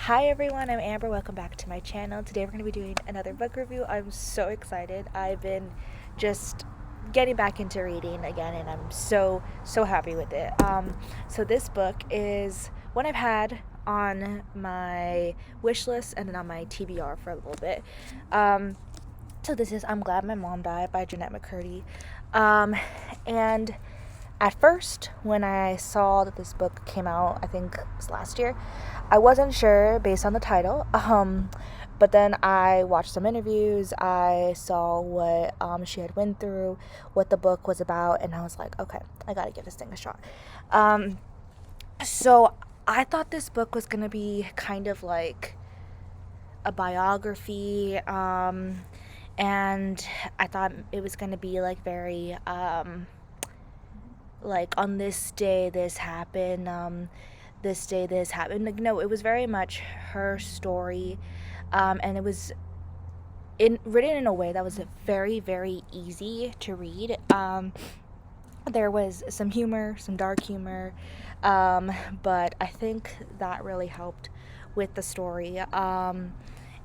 Hi everyone, I'm Amber. Welcome back to my channel. Today we're going to be doing another book review. I'm so excited. I've been just getting back into reading again and I'm so happy with it. So this book is one I've had on my wish list and then on my TBR for a little bit. So this is I'm Glad My Mom Died by Jennette McCurdy. And at first, when I saw that this book came out, I think it was last year, I wasn't sure based on the title. But then I watched some interviews. I saw what she had went through, what the book was about, and I was like, okay, I gotta give this thing a shot. So I thought this book was gonna be kind of like a biography, and I thought it was gonna be like very like on this day this happened, this day this happened. Like, no, it was very much her story, and it was written in a way that was very easy to read. There was some humor, some dark humor, but I think that really helped with the story.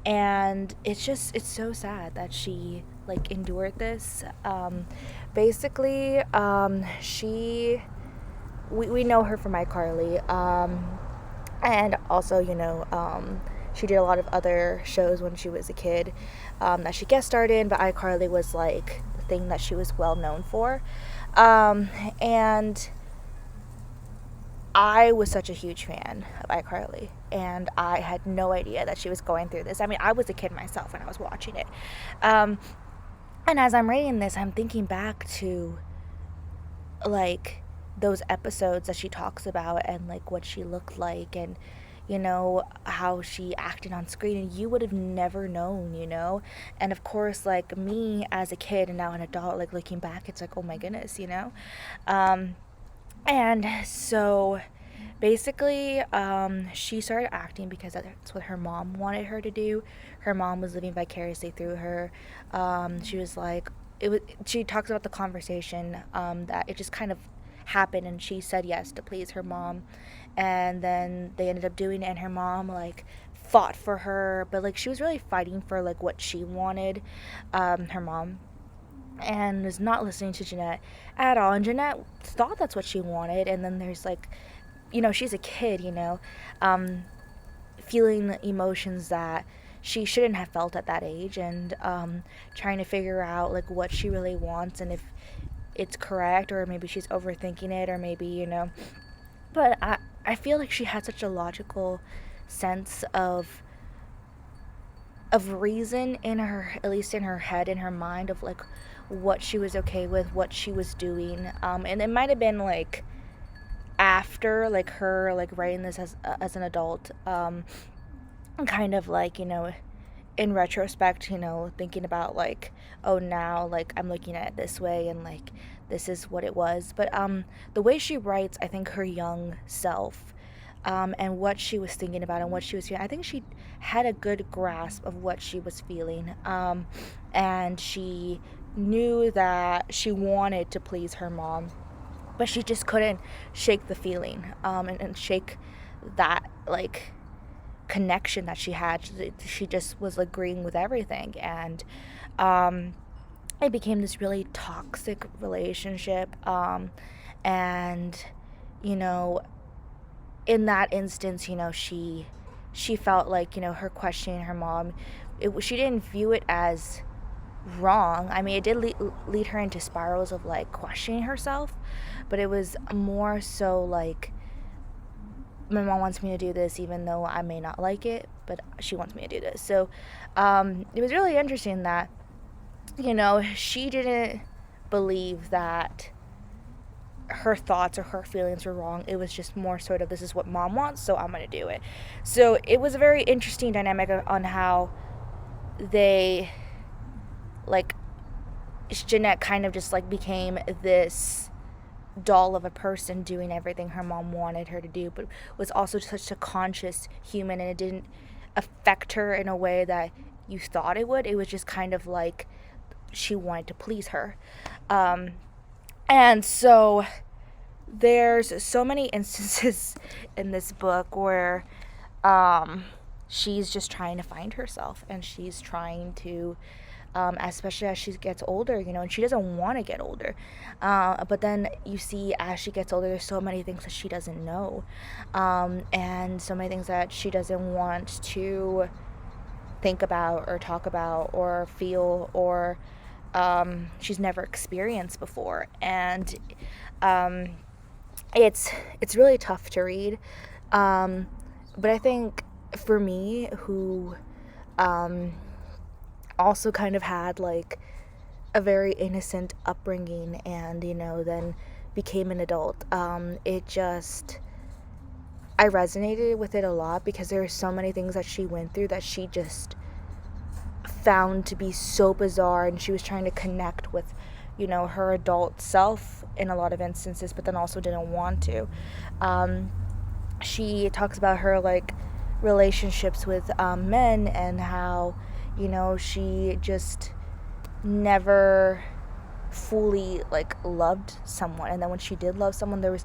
And it's so sad that she like endured this. Basically, we know her from iCarly, and also she did a lot of other shows when she was a kid, that she guest starred in, but iCarly was like the thing that she was well known for. And I was such a huge fan of iCarly, and I had no idea that she was going through this. I mean, I was a kid myself when I was watching it. And as I'm reading this, I'm thinking back to like those episodes that she talks about and like what she looked like, and how she acted on screen, and you would have never known. And of course, like me as a kid and now an adult, like looking back, it's like, oh my goodness. And so basically, she started acting because that's what her mom wanted her to do. Her mom was living vicariously through her. She was like, she talks about the conversation, that it just kind of happened and she said yes to please her mom. And then they ended up doing it, and her mom like fought for her, but like she was really fighting for like what she wanted, her mom, and was not listening to Jennette at all. And Jennette thought that's what she wanted. And then there's like, she's a kid, feeling emotions that she shouldn't have felt at that age, and trying to figure out like what she really wants and if it's correct, or maybe she's overthinking it, or maybe, But I feel like she had such a logical sense of reason in her, at least in her head, in her mind, of like what she was okay with, what she was doing. And it might have been like after like her like writing this as an adult, kind of like, in retrospect, thinking about like, oh, now like I'm looking at it this way, and like this is what it was. But the way she writes, I think her young self, and what she was thinking about and what she was feeling, I think she had a good grasp of what she was feeling, and she knew that she wanted to please her mom, but she just couldn't shake the feeling, and shake that like connection that she had. She just was agreeing with everything, and it became this really toxic relationship. And you know in that instance, she felt like, her questioning her mom, she didn't view it as wrong. I mean, it did lead her into spirals of like questioning herself, but it was more so like, my mom wants me to do this even though I may not like it, but she wants me to do this. So it was really interesting that, she didn't believe that her thoughts or her feelings were wrong. It was just more sort of, this is what mom wants, so I'm going to do it. So it was a very interesting dynamic on how they, like, Jennette kind of just like became this doll of a person doing everything her mom wanted her to do, but was also such a conscious human, and it didn't affect her in a way that you thought it would. It was just kind of like she wanted to please her. And so there's so many instances in this book where she's just trying to find herself, and she's trying to, especially as she gets older, and she doesn't want to get older. But then you see as she gets older, there's so many things that she doesn't know, and so many things that she doesn't want to think about or talk about or feel, or she's never experienced before. And it's really tough to read. But I think for me, who also kind of had like a very innocent upbringing, and then became an adult, I resonated with it a lot, because there were so many things that she went through that she just found to be so bizarre, and she was trying to connect with her adult self in a lot of instances, but then also didn't want to. She talks about her like relationships with men, and how she just never fully like loved someone, and then when she did love someone, there was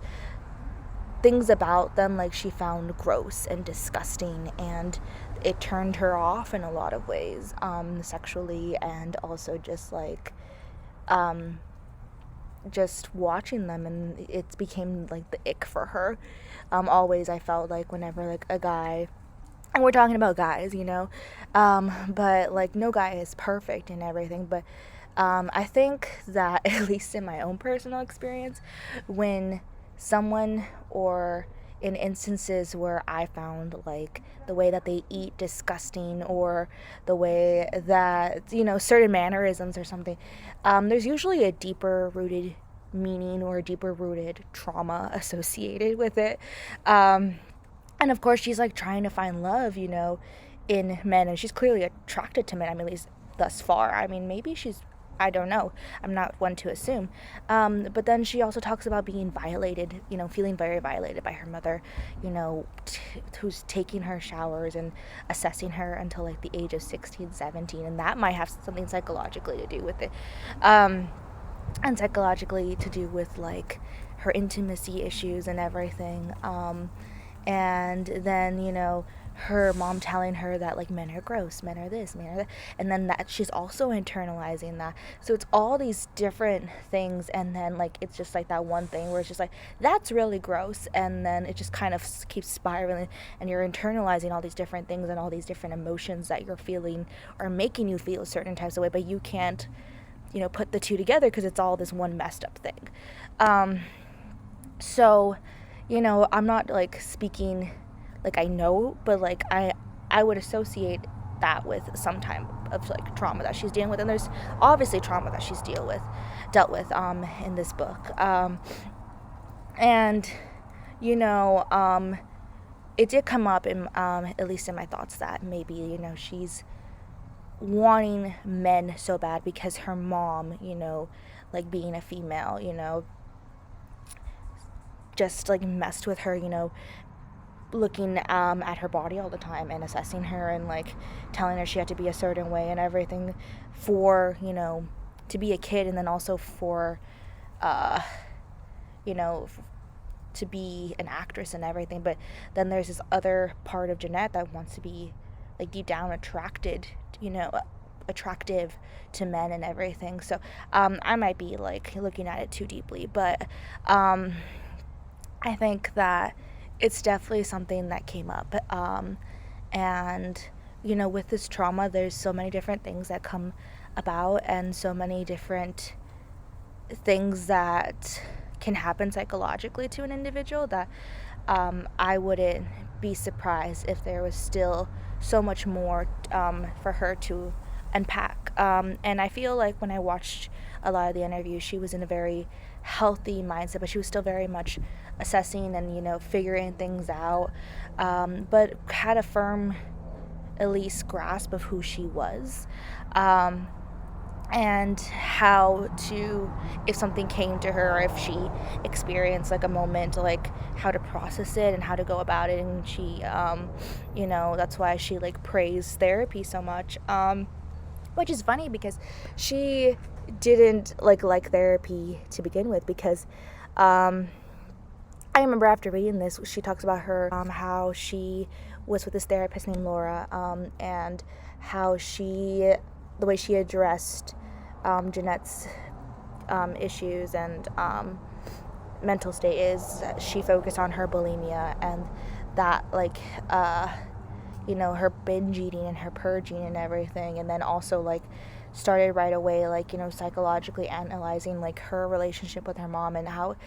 things about them like she found gross and disgusting, and it turned her off in a lot of ways, sexually, and also just like just watching them, and it became like the ick for her. Always I felt like whenever like a guy, and we're talking about guys, but like no guy is perfect and everything, but I think that at least in my own personal experience, when someone, or in instances where I found like the way that they eat disgusting, or the way that certain mannerisms or something, there's usually a deeper rooted meaning or a deeper rooted trauma associated with it. And of course she's like trying to find love in men, and she's clearly attracted to men. I mean, at least thus far. I mean, maybe she's, I don't know, I'm not one to assume, but then she also talks about being violated, feeling very violated by her mother, who's taking her showers and assessing her until like the age of 16, 17, and that might have something psychologically to do with it, and psychologically to do with like her intimacy issues and everything, and then her mom telling her that like men are gross, men are this, men are that, and then that she's also internalizing that. So it's all these different things, and then like it's just like that one thing where it's just like, that's really gross, and then it just kind of keeps spiraling, and you're internalizing all these different things and all these different emotions that you're feeling or making you feel certain types of way, but you can't put the two together because it's all this one messed up thing. So I'm not like speaking like I know, but like I would associate that with some type of like trauma that she's dealing with, and there's obviously trauma that she's dealt with in this book, and it did come up in at least in my thoughts that maybe she's wanting men so bad because her mom, like being a female, just like messed with her, looking at her body all the time and assessing her and like telling her she had to be a certain way and everything for to be a kid, and then also for to be an actress and everything. But then there's this other part of Jennette that wants to be like deep down attractive to men and everything. So I might be like looking at it too deeply, but I think that it's definitely something that came up, and with this trauma, there's so many different things that come about, and so many different things that can happen psychologically to an individual, that I wouldn't be surprised if there was still so much more for her to unpack, and I feel like when I watched a lot of the interviews, she was in a very healthy mindset, but she was still very much assessing and figuring things out, but had a firm, at least, grasp of who she was, and how to, if something came to her, or if she experienced like a moment, like how to process it and how to go about it. And she that's why she like praised therapy so much, which is funny because she didn't like therapy to begin with, because I remember after reading this, she talks about her, how she was with this therapist named Laura, and how the way she addressed Jeanette's issues and mental state is she focused on her bulimia, and that, like, her binge eating and her purging and everything, and then also, like, started right away, like, psychologically analyzing, like, her relationship with her mom, and how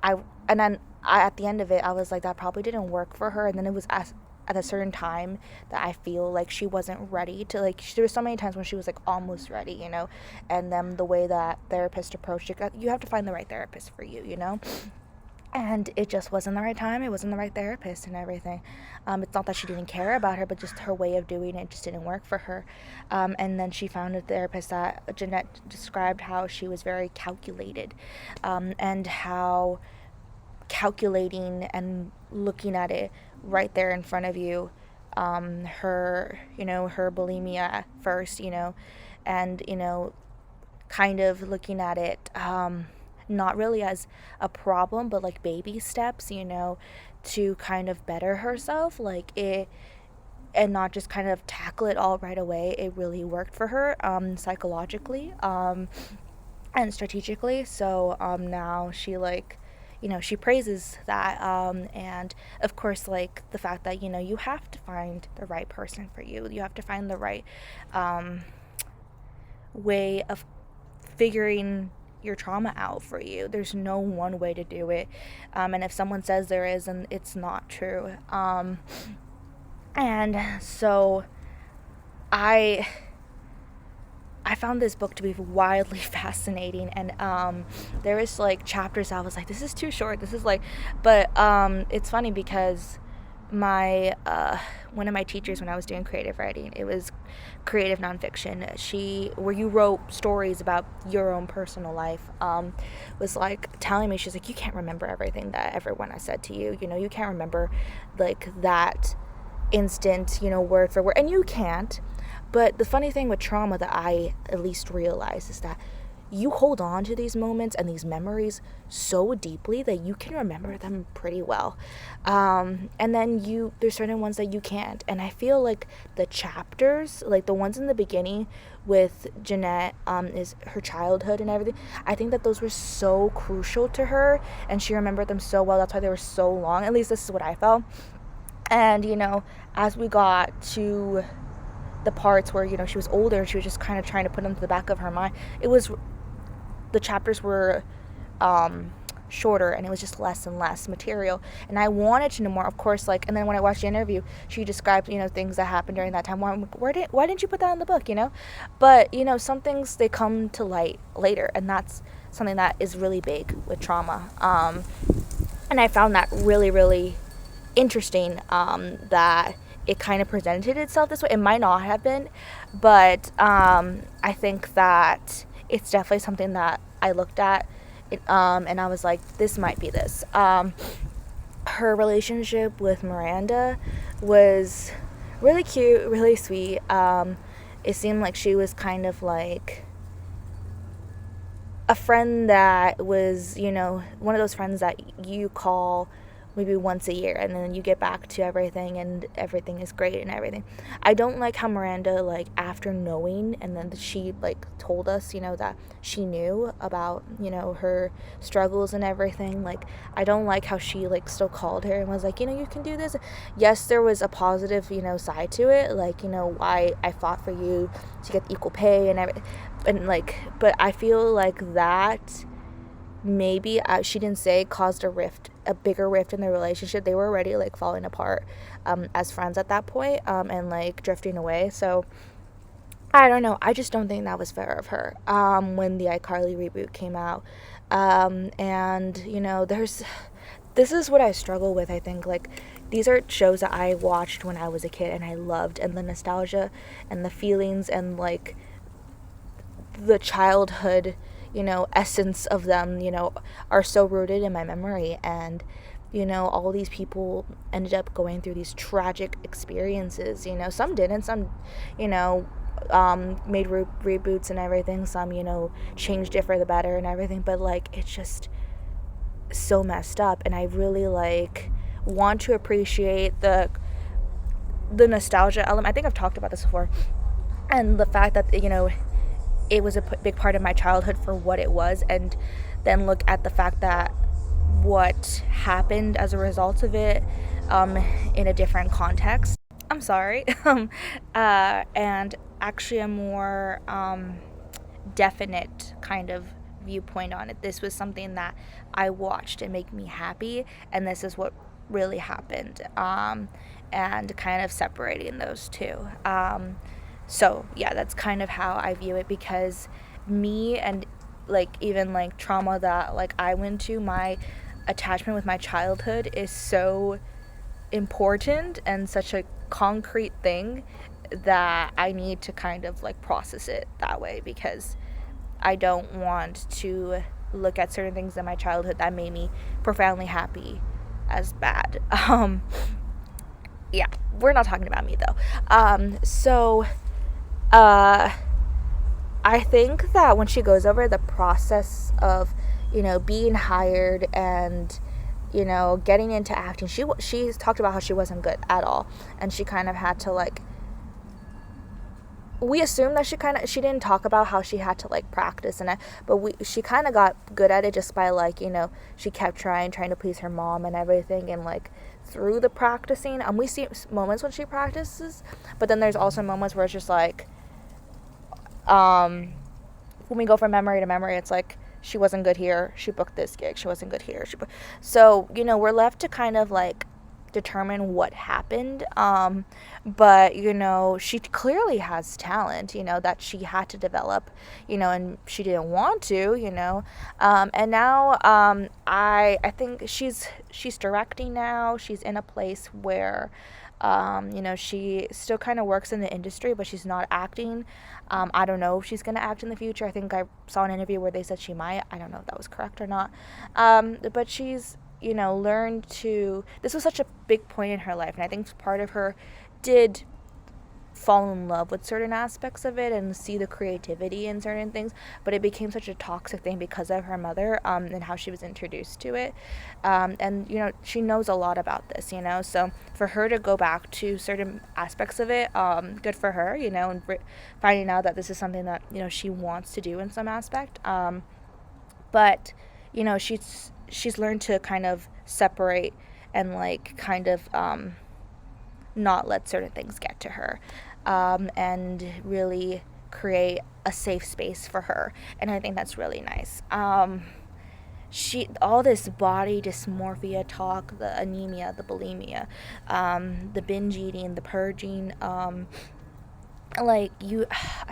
at the end of it, I was like, that probably didn't work for her. And then it was at a certain time that I feel like she wasn't ready to, like, there were so many times when she was, like, almost ready, and then the way that therapist approached it, you have to find the right therapist for you, and it just wasn't the right time. It wasn't the right therapist and everything. It's not that she didn't care about her, but just her way of doing it just didn't work for her. And then she found a therapist that Jeanette described how she was very calculated, and how calculating and looking at it right there in front of you, her bulimia first, and, kind of looking at it, not really as a problem, but like baby steps, to kind of better herself, like it, and not just kind of tackle it all right away. It really worked for her, psychologically, and strategically. So now she, like, she praises that, and of course, like, the fact that, you have to find the right person for you. You have to find the right way of figuring your trauma out for you. There's no one way to do it, and if someone says there is, then it's not true. And so I found this book to be wildly fascinating, and there was, like, chapters I was like, this is too short, this is like, but it's funny because my one of my teachers, when I was doing creative writing, it was creative nonfiction, where you wrote stories about your own personal life, was, like, telling me, she's like, you can't remember everything that everyone has said to you, you can't remember, like, that instant, word for word, and you can't. But the funny thing with trauma that I at least realize is that you hold on to these moments and these memories so deeply that you can remember them pretty well. And then there's certain ones that you can't. And I feel like the chapters, like the ones in the beginning with Jeanette, is her childhood and everything, I think that those were so crucial to her, and she remembered them so well. That's why they were so long. At least this is what I felt. And, as we got to the parts where, she was older and she was just kind of trying to put them to the back of her mind, the chapters were shorter, and it was just less and less material, and I wanted to know more, of course, like, and then when I watched the interview, she described, things that happened during that time, why didn't you put that in the book, but, some things, they come to light later, and that's something that is really big with trauma, and I found that really, really interesting, that it kind of presented itself this way. It might not have been, but I think that it's definitely something that I looked at, and I was like, this might be this. Her relationship with Miranda was really cute, really sweet. It seemed like she was kind of like a friend that was, one of those friends that you call maybe once a year, and then you get back to everything, and everything is great and everything. I don't like how Miranda, like, after knowing, and then she, like, told us, that she knew about, her struggles and everything, like, I don't like how she, like, still called her and was like, you can do this. Yes, there was a positive, side to it, like, why I fought for you to get equal pay and everything, and, like, but I feel like that maybe, she didn't say, caused a bigger rift in their relationship. They were already, like, falling apart as friends at that point, and, like, drifting away. So I don't know, I just don't think that was fair of her when the iCarly reboot came out, and this is what I struggle with. I think, like, these are shows that I watched when I was a kid and I loved, and the nostalgia and the feelings and, like, the childhood essence of them, are so rooted in my memory, and, all these people ended up going through these tragic experiences, some didn't, some, made reboots and everything, some, changed it for the better and everything, but, like, it's just, so messed up. And I really like want to appreciate the nostalgia element. I think I've talked about this before, and the fact that it was a big part of my childhood for what it was, and then look at the fact that what happened as a result of it, in a different context. I'm sorry. And actually a more definite kind of viewpoint on it. This was something that I watched and make me happy, and this is what really happened. And kind of separating those two. So yeah, that's kind of how I view it, because me and like even like trauma that like I went to, my attachment with my childhood is so important and such a concrete thing that I need to kind of like process it that way, because I don't want to look at certain things in my childhood that made me profoundly happy as bad. Yeah, we're not talking about me though. So I think that when she goes over the process of, being hired and, getting into acting, she's talked about how she wasn't good at all, and she kind of had to like. We assume that she didn't talk about how she had to like practice and it, but she kind of got good at it just by like, she kept trying to please her mom and everything, and like through the practicing, we see moments when she practices, but then there's also moments where it's just like, when we go from memory to memory, it's like she wasn't good here, she booked this gig, she wasn't good here, so we're left to kind of like determine what happened, but she clearly has talent, that she had to develop, and she didn't want to, and now I think she's directing now. She's in a place where she still kind of works in the industry, but she's not acting. I don't know if she's going to act in the future. I think I saw an interview where they said she might. I don't know if that was correct or not. But she's learned to, this was such a big point in her life, and I think part of her did fall in love with certain aspects of it and see the creativity in certain things, but it became such a toxic thing because of her mother, and how she was introduced to it, and she knows a lot about this, so for her to go back to certain aspects of it, good for her, and finding out that this is something that she wants to do in some aspect, but she's learned to kind of separate and like kind of not let certain things get to her, and really create a safe space for her, and I think that's really nice. All this body dysmorphia talk, the anemia, the bulimia, the binge eating, the purging, I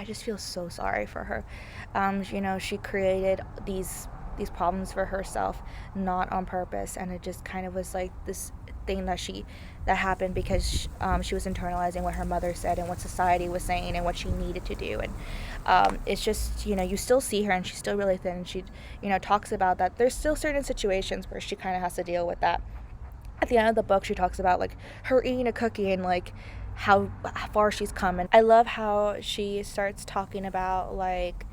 just feel so sorry for her. She created these problems for herself, not on purpose, and it just kind of was like this thing that happened because she was internalizing what her mother said and what society was saying and what she needed to do, and it's just you still see her and she's still really thin, and she talks about that there's still certain situations where she kind of has to deal with that. At the end of the book, she talks about like her eating a cookie and like how far she's come, and I love how she starts talking about like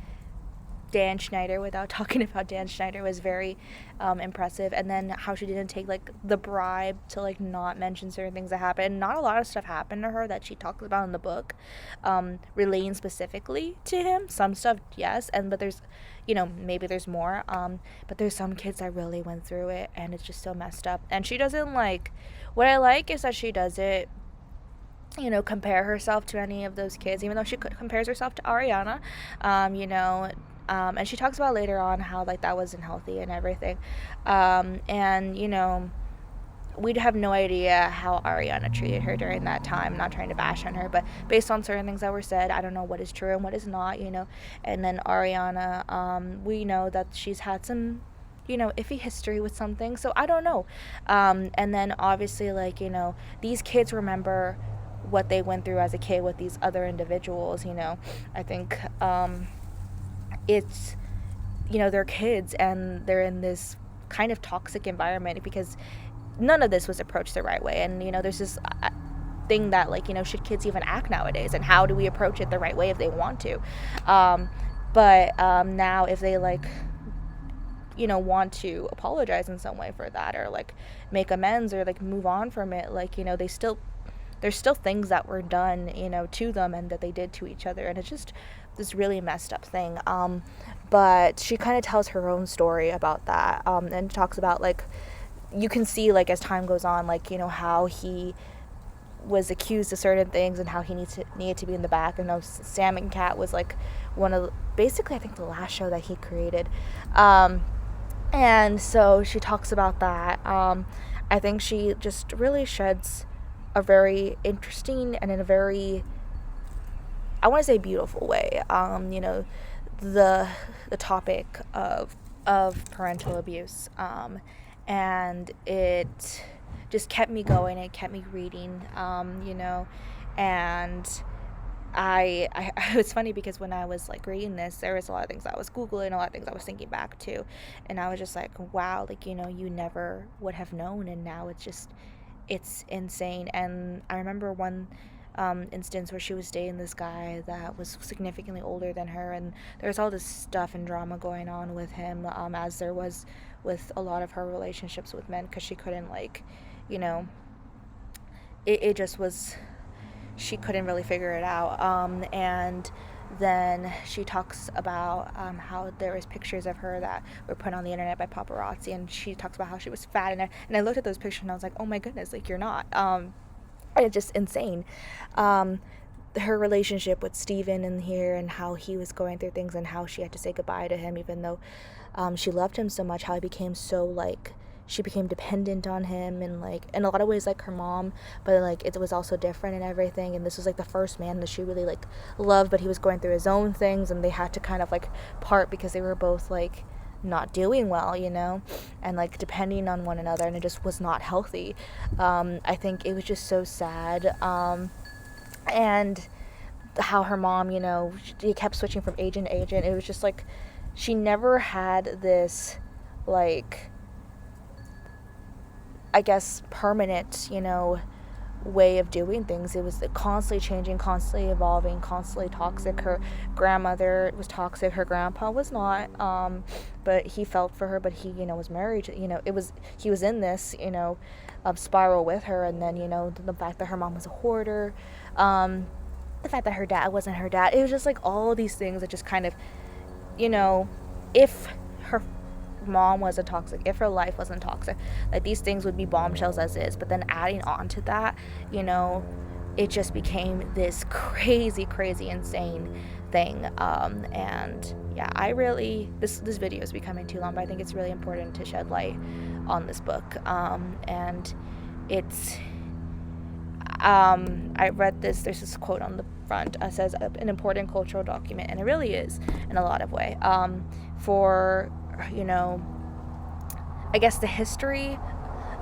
Dan Schneider without talking about Dan Schneider was very impressive, and then how she didn't take like the bribe to like not mention certain things that happened. Not a lot of stuff happened to her that she talks about in the book, relating specifically to him. Some stuff, yes, but there's maybe there's more, but there's some kids that really went through it, and it's just so messed up. And she doesn't like, what I like is that she does it compare herself to any of those kids, even though she compares herself to Ariana, and she talks about later on how like that wasn't healthy and everything, and we'd have no idea how Ariana treated her during that time. I'm not trying to bash on her, but based on certain things that were said, I don't know what is true and what is not, and then Ariana, we know that she's had some iffy history with something, so I don't know, and then obviously like these kids remember what they went through as a kid with these other individuals. I think it's they're kids and they're in this kind of toxic environment because none of this was approached the right way, and there's this thing that like should kids even act nowadays, and how do we approach it the right way if they want to, but now if they like want to apologize in some way for that, or like make amends, or like move on from it. Like, there's still things that were done, to them, and that they did to each other, and it's just this really messed up thing. But she kind of tells her own story about that, and talks about, like, you can see, like, as time goes on, like, how he was accused of certain things and how he needed to be in the back. And Sam and Cat was like one of basically, I think, the last show that he created, and so she talks about that. I think she just really sheds a very interesting and in a very, I want to say, beautiful way, the topic of parental abuse, and it just kept me going. It kept me reading, and I it's funny because when I was like reading this, there was a lot of things I was Googling, a lot of things I was thinking back to, and I was just like, wow, like, you never would have known, and now it's insane. And I remember one instance where she was dating this guy that was significantly older than her, and there was all this stuff and drama going on with him, as there was with a lot of her relationships with men, because she couldn't, like, it just was, she couldn't really figure it out. And then she talks about how there was pictures of her that were put on the internet by paparazzi, and she talks about how she was fat, and I looked at those pictures and I was like, oh my goodness, like, you're not. It's just insane. Her relationship with Steven in here, and how he was going through things, and how she had to say goodbye to him even though she loved him so much, how he became so, like, she became dependent on him, and, like, in a lot of ways like her mom, but, like, it was also different and everything. And this was, like, the first man that she really, like, loved, but he was going through his own things, and they had to kind of, like, part because they were both, like, not doing well, and, like, depending on one another, and it just was not healthy. I think it was just so sad. And how her mom, she kept switching from agent to agent. It was just like she never had this, like, I guess, permanent, way of doing things. It was constantly changing, constantly evolving, constantly toxic. Her grandmother was toxic. Her grandpa was not, but he felt for her, but he, was married to, he was in this, spiral with her. And then, the fact that her mom was a hoarder, the fact that her dad wasn't her dad. It was just like all these things that just kind of, if her mom wasn't toxic, if her life wasn't toxic, like, these things would be bombshells as is. But then adding on to that, it just became this crazy insane thing. And yeah, I really, this video is becoming too long, but I think it's really important to shed light on this book. And it's I read this, there's this quote on the front, says an important cultural document, and it really is in a lot of way, for, I guess, the history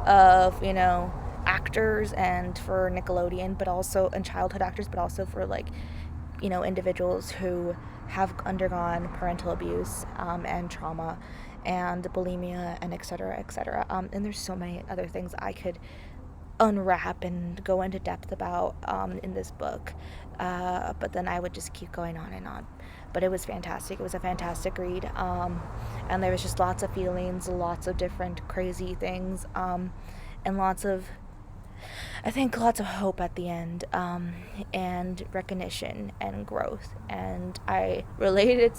of, actors, and for Nickelodeon, but also, and childhood actors, but also for, like, individuals who have undergone parental abuse, and trauma, and bulimia, and etc. And there's so many other things I could unwrap and go into depth about in this book, but then I would just keep going on and on. But it was fantastic. It was a fantastic read, and there was just lots of feelings, lots of different crazy things, and lots of hope at the end, and recognition and growth. And I related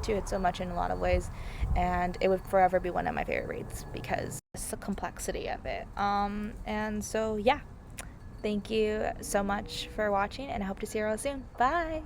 to it so much in a lot of ways, and it would forever be one of my favorite reads because it's the complexity of it. And so, yeah, thank you so much for watching, and I hope to see you all soon. Bye.